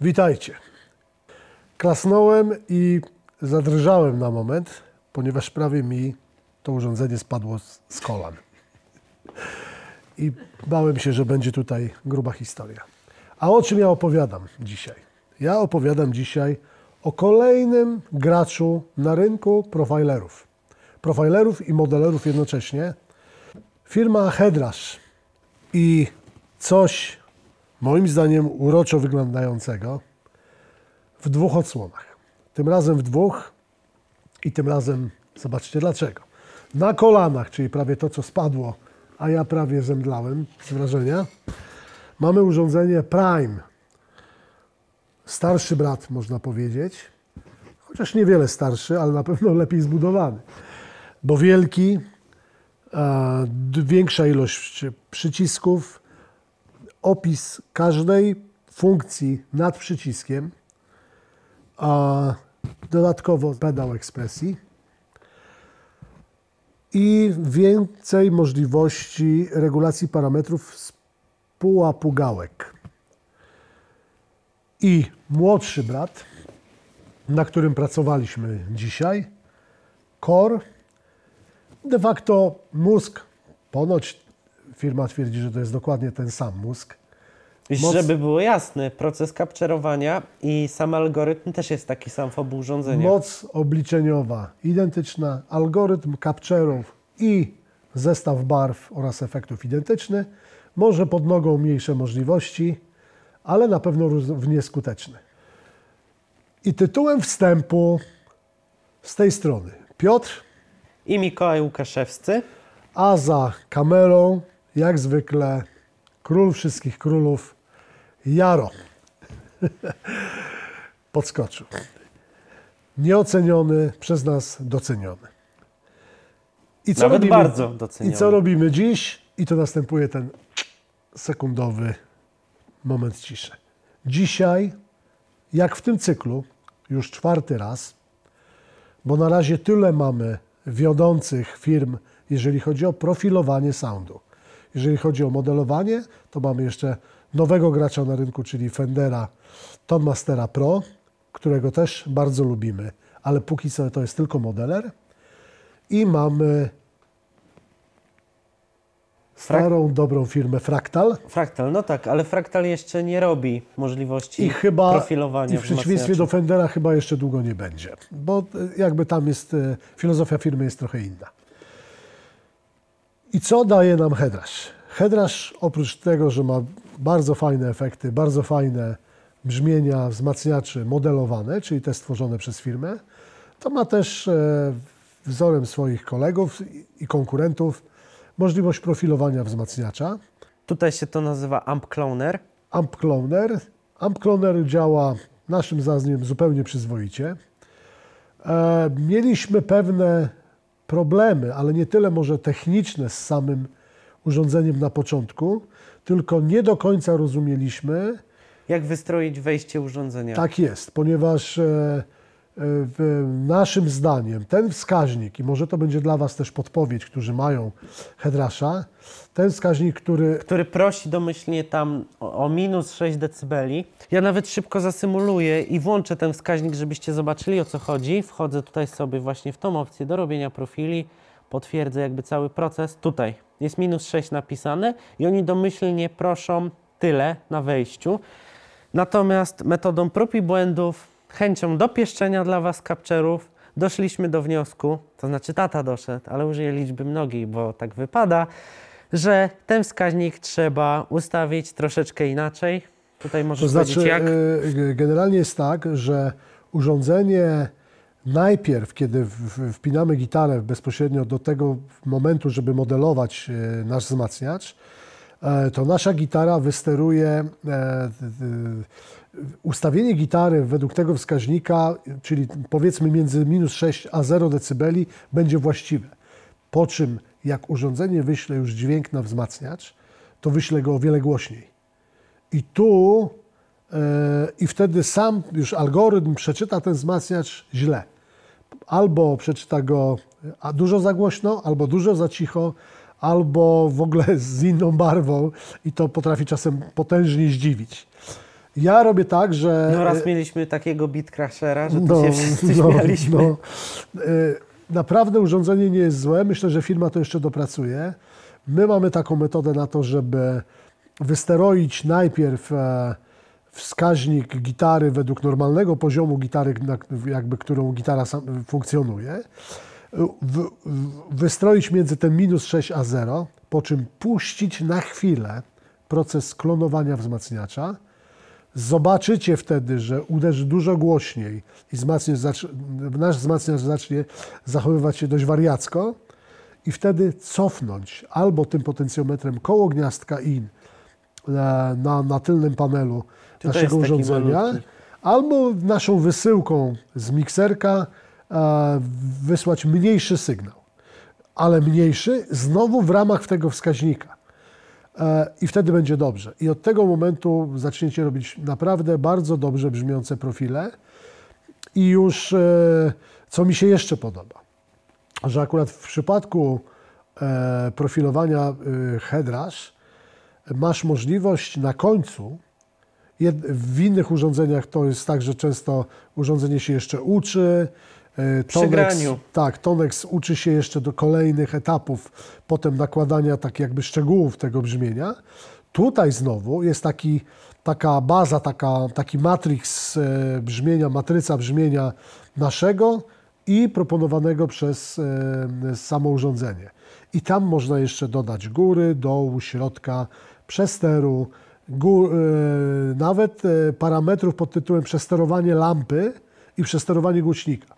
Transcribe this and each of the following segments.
Witajcie. Klasnąłem i zadrżałem na moment, ponieważ prawie mi to urządzenie spadło z kolan. I bałem się, że będzie tutaj gruba historia. A o czym ja opowiadam dzisiaj? Ja opowiadam dzisiaj o kolejnym graczu na rynku profilerów. Profilerów i modelerów jednocześnie. Firma Hedrash i coś, moim zdaniem, uroczo wyglądającego w dwóch odsłonach. Tym razem w dwóch i tym razem, zobaczcie dlaczego. Na kolanach, czyli prawie to, co spadło, a ja prawie zemdlałem z wrażenia, mamy urządzenie Prime. Starszy brat, można powiedzieć, chociaż niewiele starszy, ale na pewno lepiej zbudowany, bo wielki, większa ilość przycisków, opis każdej funkcji nad przyciskiem, a dodatkowo pedał ekspresji i więcej możliwości regulacji parametrów z pułapu gałek. I młodszy brat, na którym pracowaliśmy dzisiaj, Core, de facto mózg, ponoć firma twierdzi, że to jest dokładnie ten sam mózg. Żeby było jasne, proces kapczerowania i sam algorytm też jest taki sam w obu urządzeniach. Moc obliczeniowa identyczna, algorytm kapczerów i zestaw barw oraz efektów identyczny. Może pod nogą mniejsze możliwości, ale na pewno równie skuteczny. I tytułem wstępu z tej strony Piotr I Mikołaj Łukaszewscy. A za kamerą, jak zwykle, król wszystkich królów, Jaro. Podskoczył. Nieoceniony, przez nas doceniony. I co Nawet robimy, bardzo doceniony. I co robimy dziś? I to następuje ten sekundowy moment ciszy. Dzisiaj, jak w tym cyklu, już czwarty raz, bo na razie tyle mamy wiodących firm, jeżeli chodzi o profilowanie soundu. Jeżeli chodzi o modelowanie, to mamy jeszcze nowego gracza na rynku, czyli Fendera Tonmastera Pro, którego też bardzo lubimy, ale póki co to jest tylko modeler. I mamy starą, dobrą firmę Fractal. Fractal, no tak, ale Fractal jeszcze nie robi możliwości profilowania. I w przeciwieństwie do Fendera chyba jeszcze długo nie będzie, bo jakby tam jest, filozofia firmy jest trochę inna. I co daje nam Hedrash? Hedrash oprócz tego, że ma bardzo fajne efekty, bardzo fajne brzmienia, wzmacniaczy modelowane, czyli te stworzone przez firmę, to ma też wzorem swoich kolegów i konkurentów możliwość profilowania wzmacniacza. Tutaj się to nazywa Amp Cloner. Amp Cloner. Amp Cloner działa naszym zdaniem zupełnie przyzwoicie. Mieliśmy pewne problemy, ale nie tyle może techniczne z samym urządzeniem na początku, tylko nie do końca rozumieliśmy, jak wystroić wejście urządzenia. Tak jest, ponieważ naszym zdaniem ten wskaźnik, i może to będzie dla Was też podpowiedź, którzy mają Hedrasha, ten wskaźnik, który prosi domyślnie tam o minus 6 dB. Ja nawet szybko zasymuluję i włączę ten wskaźnik, żebyście zobaczyli, o co chodzi. Wchodzę tutaj sobie właśnie w tą opcję do robienia profili, potwierdzę jakby cały proces. Tutaj jest minus 6 napisane i oni domyślnie proszą tyle na wejściu. Natomiast metodą prób i błędów, chęcią dopieszczenia dla Was capture'ów doszliśmy do wniosku, to znaczy tata doszedł, ale użyję liczby mnogiej, bo tak wypada, że ten wskaźnik trzeba ustawić troszeczkę inaczej. Tutaj możesz powiedzieć jak? Generalnie jest tak, że urządzenie najpierw, kiedy wpinamy gitarę bezpośrednio do tego momentu, żeby modelować nasz wzmacniacz, to nasza gitara wysteruje ustawienie gitary według tego wskaźnika, czyli powiedzmy między minus 6 a 0 dB będzie właściwe. Po czym jak urządzenie wyśle już dźwięk na wzmacniacz, to wyśle go o wiele głośniej. I wtedy sam już algorytm przeczyta ten wzmacniacz źle. Albo przeczyta go dużo za głośno, albo dużo za cicho, albo w ogóle z inną barwą i to potrafi czasem potężnie zdziwić. Ja robię tak, że... No raz mieliśmy takiego bitcrashera, że tu się wszyscy śmialiśmy. Naprawdę urządzenie nie jest złe. Myślę, że firma to jeszcze dopracuje. My mamy taką metodę na to, żeby wysteroić najpierw wskaźnik gitary według normalnego poziomu gitary, jakby którą gitara funkcjonuje. Wystroić między ten -6 a 0, po czym puścić na chwilę proces klonowania wzmacniacza. Zobaczycie wtedy, że uderzy dużo głośniej i nasz wzmacniacz zacznie zachowywać się dość wariacko i wtedy cofnąć albo tym potencjometrem koło gniazdka IN na tylnym panelu naszego urządzenia, albo naszą wysyłką z mikserka wysłać mniejszy sygnał, ale mniejszy znowu w ramach tego wskaźnika. I wtedy będzie dobrze. I od tego momentu zaczniecie robić naprawdę bardzo dobrze brzmiące profile. I już, co mi się jeszcze podoba, że akurat w przypadku profilowania headrush masz możliwość na końcu, w innych urządzeniach to jest tak, że często urządzenie się jeszcze uczy, Tonex uczy się jeszcze do kolejnych etapów potem nakładania tak jakby szczegółów tego brzmienia. Tutaj znowu jest taka baza, taki matrix brzmienia, matryca brzmienia naszego i proponowanego przez samo urządzenie. I tam można jeszcze dodać góry, dołu, środka, przesteru, nawet parametrów pod tytułem przesterowanie lampy i przesterowanie głośnika.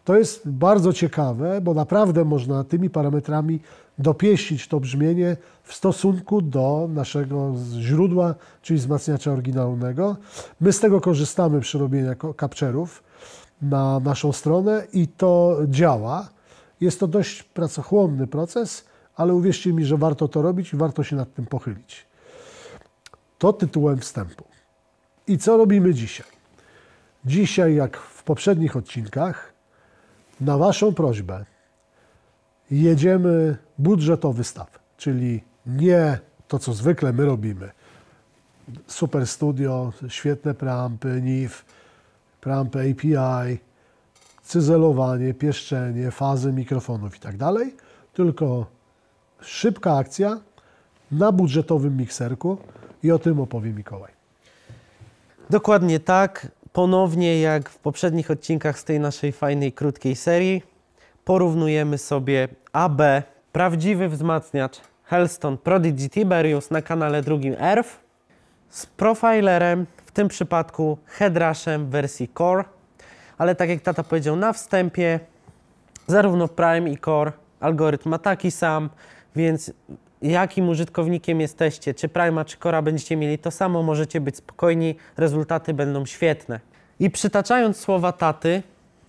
To jest bardzo ciekawe, bo naprawdę można tymi parametrami dopieścić to brzmienie w stosunku do naszego źródła, czyli wzmacniacza oryginalnego. My z tego korzystamy przy robieniu capture'ów na naszą stronę i to działa. Jest to dość pracochłonny proces, ale uwierzcie mi, że warto to robić i warto się nad tym pochylić. To tytułem wstępu. I co robimy dzisiaj? Dzisiaj, jak w poprzednich odcinkach, na Waszą prośbę jedziemy budżetowy staw, czyli nie to, co zwykle my robimy. Super studio, świetne preampy, NIF, preampy API, cyzelowanie, pieszczenie, fazy mikrofonów i tak dalej, tylko szybka akcja na budżetowym mikserku i o tym opowie Mikołaj. Dokładnie tak. Ponownie, jak w poprzednich odcinkach z tej naszej fajnej, krótkiej serii, porównujemy sobie AB, prawdziwy wzmacniacz Helston Prodigy Tiberius na kanale drugim ERF z profilerem, w tym przypadku headrushem w wersji Core, ale tak jak tata powiedział na wstępie, zarówno Prime i Core algorytm ma taki sam, więc jakim użytkownikiem jesteście, czy Prime'a, czy Core'a będziecie mieli to samo, możecie być spokojni, rezultaty będą świetne. I przytaczając słowa taty,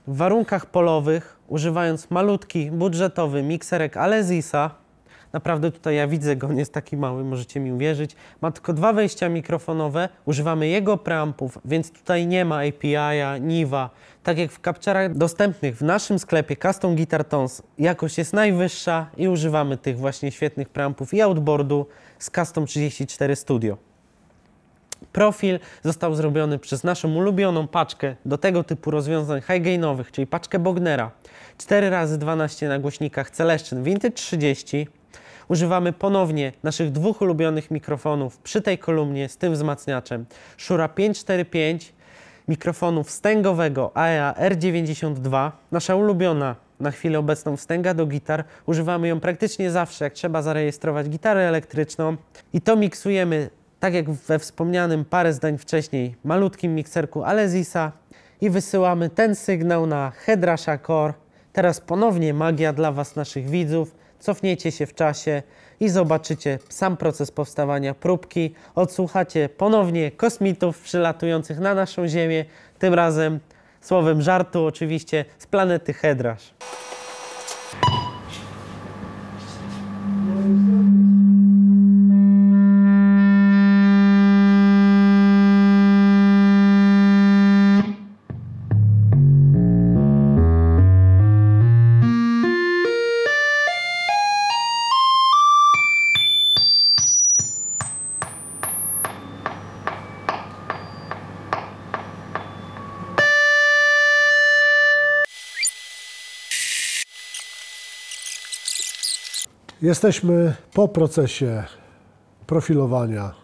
w warunkach polowych, używając malutki, budżetowy mikserek Alesisa, naprawdę tutaj ja widzę go, on jest taki mały, możecie mi uwierzyć, ma tylko 2 wejścia mikrofonowe, używamy jego preampów, więc tutaj nie ma API-a, NIV-a. Tak jak w capturach dostępnych w naszym sklepie Custom Guitar Tones jakość jest najwyższa i używamy tych właśnie świetnych preampów i outboardu z Custom 34 Studio. Profil został zrobiony przez naszą ulubioną paczkę do tego typu rozwiązań high-gainowych, czyli paczkę Bognera 4x12 na głośnikach Celestion Vintage 30. Używamy ponownie naszych 2 ulubionych mikrofonów przy tej kolumnie z tym wzmacniaczem Shure 545, mikrofonu wstęgowego AEA R92, nasza ulubiona na chwilę obecną wstęga do gitar. Używamy ją praktycznie zawsze, jak trzeba zarejestrować gitarę elektryczną i to miksujemy, tak jak we wspomnianym parę zdań wcześniej, malutkim mikserku Alesisa i wysyłamy ten sygnał na headrusha Core. Teraz ponownie magia dla Was, naszych widzów. Cofniecie się w czasie i zobaczycie sam proces powstawania próbki. Odsłuchacie ponownie kosmitów przylatujących na naszą Ziemię, tym razem słowem żartu oczywiście z planety Headrush. Jesteśmy po procesie profilowania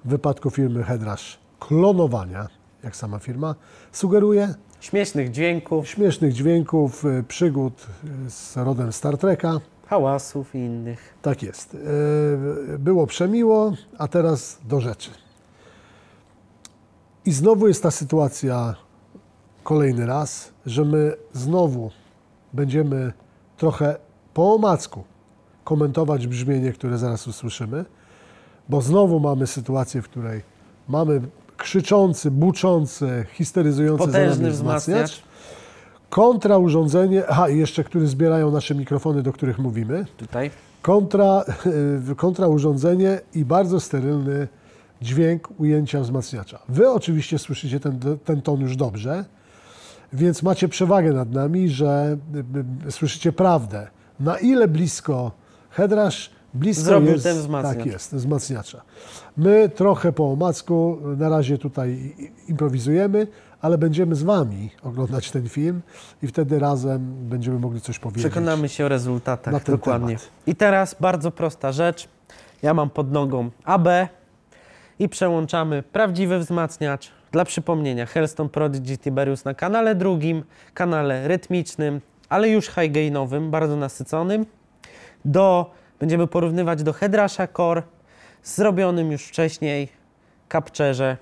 w wypadku firmy Hedrash, klonowania, jak sama firma sugeruje. Śmiesznych dźwięków, Śmiesznych dźwięków, przygód z rodem Star Treka. hałasów i innych. Tak jest. Było przemiło, a teraz do rzeczy. I znowu jest ta sytuacja kolejny raz, że my znowu będziemy trochę po omacku komentować brzmienie, które zaraz usłyszymy, bo znowu mamy sytuację, w której mamy krzyczący, buczący, histeryzujący Potężny wzmacniacz. kontra urządzenie, i jeszcze, który zbierają nasze mikrofony, do których mówimy, Tutaj. kontra urządzenie i bardzo sterylny dźwięk ujęcia wzmacniacza. Wy oczywiście słyszycie ten ton już dobrze, więc macie przewagę nad nami, że słyszycie prawdę. Na ile blisko Hedrash, blisko Zrobił jest, ten wzmacniacz. tak jest, wzmacniacza. My trochę po omacku, na razie tutaj improwizujemy, ale będziemy z wami oglądać ten film i wtedy razem będziemy mogli coś powiedzieć. Przekonamy się o rezultatach. na ten Dokładnie. temat. I teraz bardzo prosta rzecz. Ja mam pod nogą AB i przełączamy prawdziwy wzmacniacz. Dla przypomnienia, Hellstone Prodigy Tiberius na kanale drugim, kanale rytmicznym, ale już high gainowym, bardzo nasyconym. Będziemy porównywać do Hedrasha Core z zrobionym już wcześniej capturze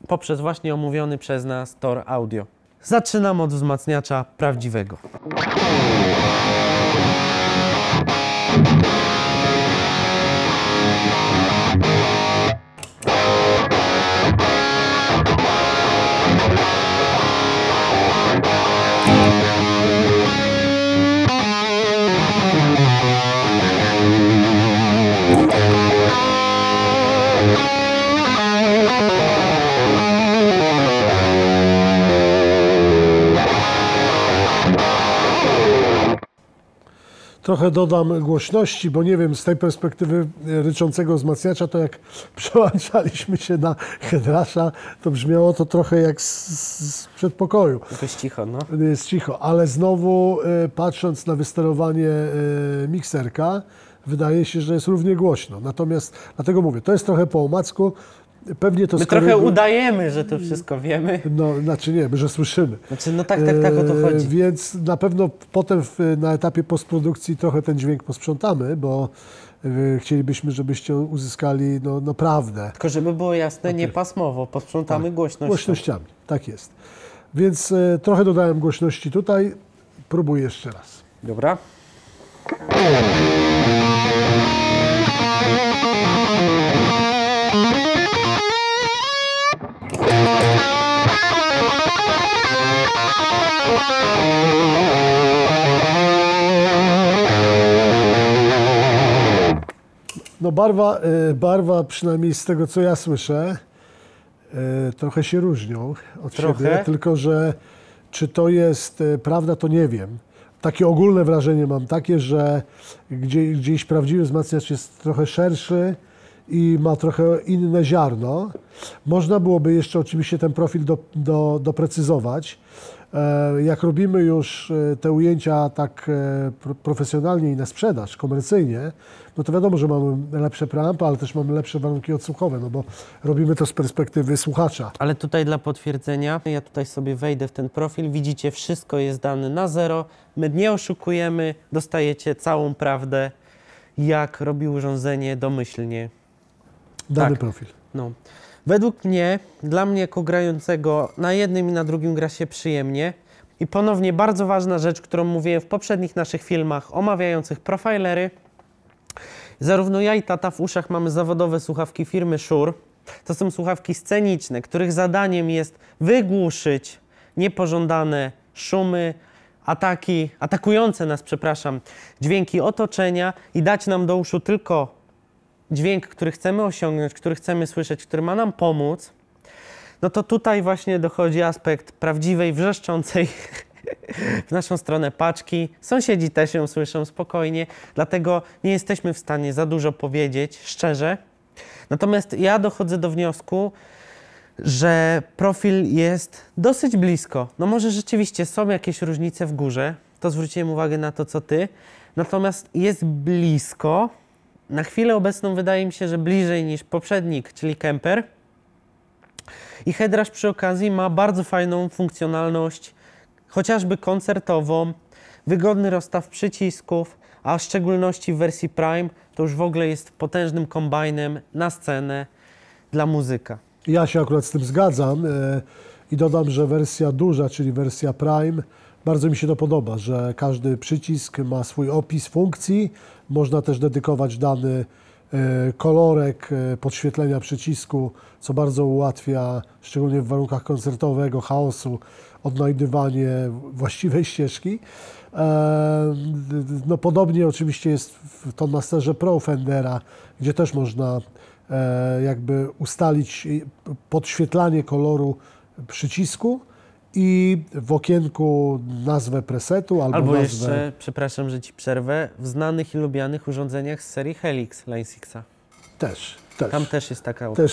poprzez właśnie omówiony przez nas Tor Audio. Zaczynam od wzmacniacza prawdziwego. Trochę dodam głośności, bo nie wiem, z tej perspektywy ryczącego wzmacniacza, to jak przełączaliśmy się na Hedrasha, to brzmiało to trochę jak z przedpokoju. Jakoś cicho, no. Jest cicho, ale znowu patrząc na wysterowanie mikserka, wydaje się, że jest równie głośno. Natomiast, dlatego mówię, to jest trochę po omacku. Pewnie to My trochę udajemy, że to wszystko wiemy. No, znaczy nie, że słyszymy. Znaczy, no tak, o to chodzi. Więc na pewno potem na etapie postprodukcji trochę ten dźwięk posprzątamy, bo chcielibyśmy, żebyście uzyskali no prawdę. Tylko żeby było jasne, nie pasmowo, posprzątamy głośnością. Głośnościami, tak jest. Więc trochę dodałem głośności tutaj. Próbuję jeszcze raz. Dobra. No barwa przynajmniej z tego, co ja słyszę, trochę się różnią od siebie, tylko że czy to jest prawda, to nie wiem. Takie ogólne wrażenie mam takie, że gdzieś prawdziwy wzmacniacz jest trochę szerszy i ma trochę inne ziarno. Można byłoby jeszcze oczywiście ten profil doprecyzować. Jak robimy już te ujęcia tak profesjonalnie i na sprzedaż, komercyjnie, no to wiadomo, że mamy lepsze preampy, ale też mamy lepsze warunki odsłuchowe, no bo robimy to z perspektywy słuchacza. Ale tutaj dla potwierdzenia, ja tutaj sobie wejdę w ten profil, widzicie, wszystko jest dane na zero, my nie oszukujemy, dostajecie całą prawdę, jak robi urządzenie domyślnie. Dany Tak. profil. No. Według mnie, dla mnie jako grającego, na jednym i na drugim gra się przyjemnie. I ponownie bardzo ważna rzecz, którą mówiłem w poprzednich naszych filmach omawiających profilery. Zarówno ja i tata w uszach mamy zawodowe słuchawki firmy Shure. To są słuchawki sceniczne, których zadaniem jest wygłuszyć niepożądane szumy, atakujące nas, dźwięki otoczenia i dać nam do uszu tylko dźwięk, który chcemy osiągnąć, który chcemy słyszeć, który ma nam pomóc. No to tutaj właśnie dochodzi aspekt prawdziwej, wrzeszczącej w naszą stronę paczki. Sąsiedzi też ją słyszą spokojnie, dlatego nie jesteśmy w stanie za dużo powiedzieć, szczerze. Natomiast ja dochodzę do wniosku, że profil jest dosyć blisko. No może rzeczywiście są jakieś różnice w górze, to zwróciłem uwagę na to, co ty. Natomiast jest blisko. Na chwilę obecną wydaje mi się, że bliżej niż poprzednik, czyli Kemper. I headrush przy okazji ma bardzo fajną funkcjonalność, chociażby koncertową, wygodny rozstaw przycisków, a w szczególności w wersji Prime to już w ogóle jest potężnym kombajnem na scenę dla muzyka. Ja się akurat z tym zgadzam i dodam, że wersja duża, czyli wersja Prime, bardzo mi się to podoba, że każdy przycisk ma swój opis funkcji, można też dedykować dany kolorek podświetlenia przycisku, co bardzo ułatwia, szczególnie w warunkach koncertowego chaosu, odnajdywanie właściwej ścieżki. No, podobnie oczywiście jest w Tonmasterze Pro Fendera, gdzie też można jakby ustalić podświetlanie koloru przycisku i w okienku nazwę presetu albo nazwę... jeszcze, przepraszam, że ci przerwę, w znanych i lubianych urządzeniach z serii Helix Line 6. Też. Tam też jest taka opcja.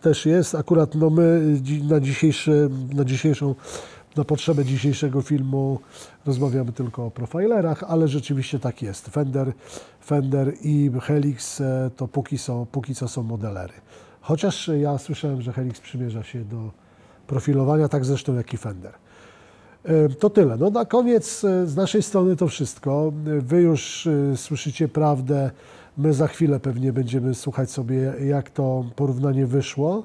Też jest. Akurat no my na potrzebę dzisiejszego filmu rozmawiamy tylko o profilerach, ale rzeczywiście tak jest. Fender i Helix to póki co są modelery. Chociaż ja słyszałem, że Helix przymierza się do profilowania, tak zresztą jak i Fender. To tyle. No na koniec z naszej strony to wszystko. Wy już słyszycie prawdę. My za chwilę pewnie będziemy słuchać sobie, jak to porównanie wyszło.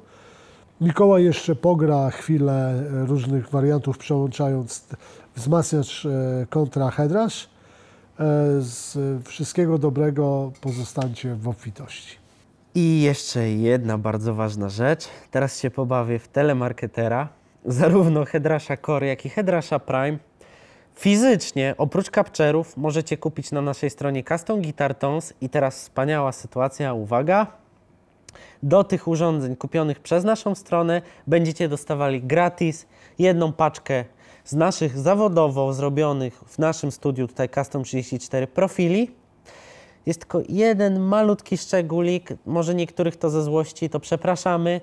Mikołaj jeszcze pogra chwilę różnych wariantów, przełączając wzmacniacz kontra headrush. Z wszystkiego dobrego, pozostańcie w obfitości. I jeszcze jedna bardzo ważna rzecz. Teraz się pobawię w telemarketera. Zarówno headrasha Core, jak i headrasha Prime fizycznie, oprócz capture'ów, możecie kupić na naszej stronie Custom Guitar Tones. I teraz wspaniała sytuacja, uwaga. Do tych urządzeń kupionych przez naszą stronę będziecie dostawali gratis jedną paczkę z naszych zawodowo zrobionych w naszym studiu tutaj Custom 34 profili. Jest tylko jeden malutki szczególik, może niektórych to ze złości, to przepraszamy.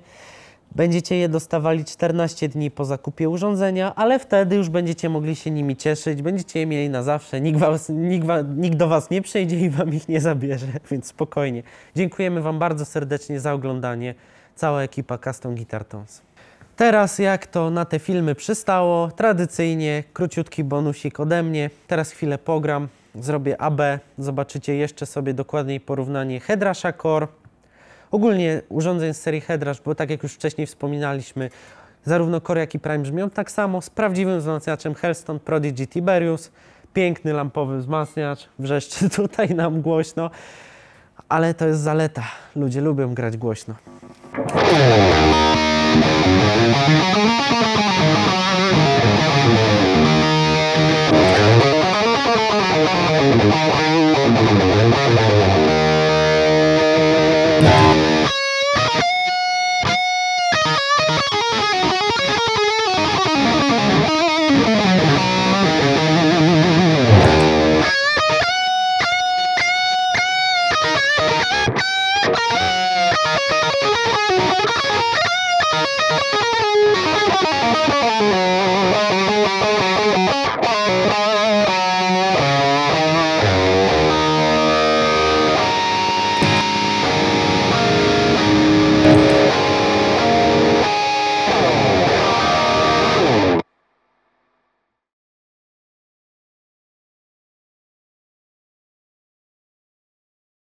Będziecie je dostawali 14 dni po zakupie urządzenia, ale wtedy już będziecie mogli się nimi cieszyć, będziecie je mieli na zawsze, nikt do Was nie przyjdzie i Wam ich nie zabierze, więc spokojnie. Dziękujemy Wam bardzo serdecznie za oglądanie, cała ekipa Custom Guitar Tones. Teraz jak to na te filmy przystało, tradycyjnie króciutki bonusik ode mnie. Teraz chwilę pogram, zrobię AB, zobaczycie jeszcze sobie dokładniej porównanie headrasha Core. Ogólnie urządzeń z serii headrush, bo tak jak już wcześniej wspominaliśmy, zarówno Core jak i Prime brzmią tak samo, z prawdziwym wzmacniaczem Hellstone Prodigy Tiberius. Piękny lampowy wzmacniacz, wrzeszczy tutaj nam głośno, ale to jest zaleta. Ludzie lubią grać głośno.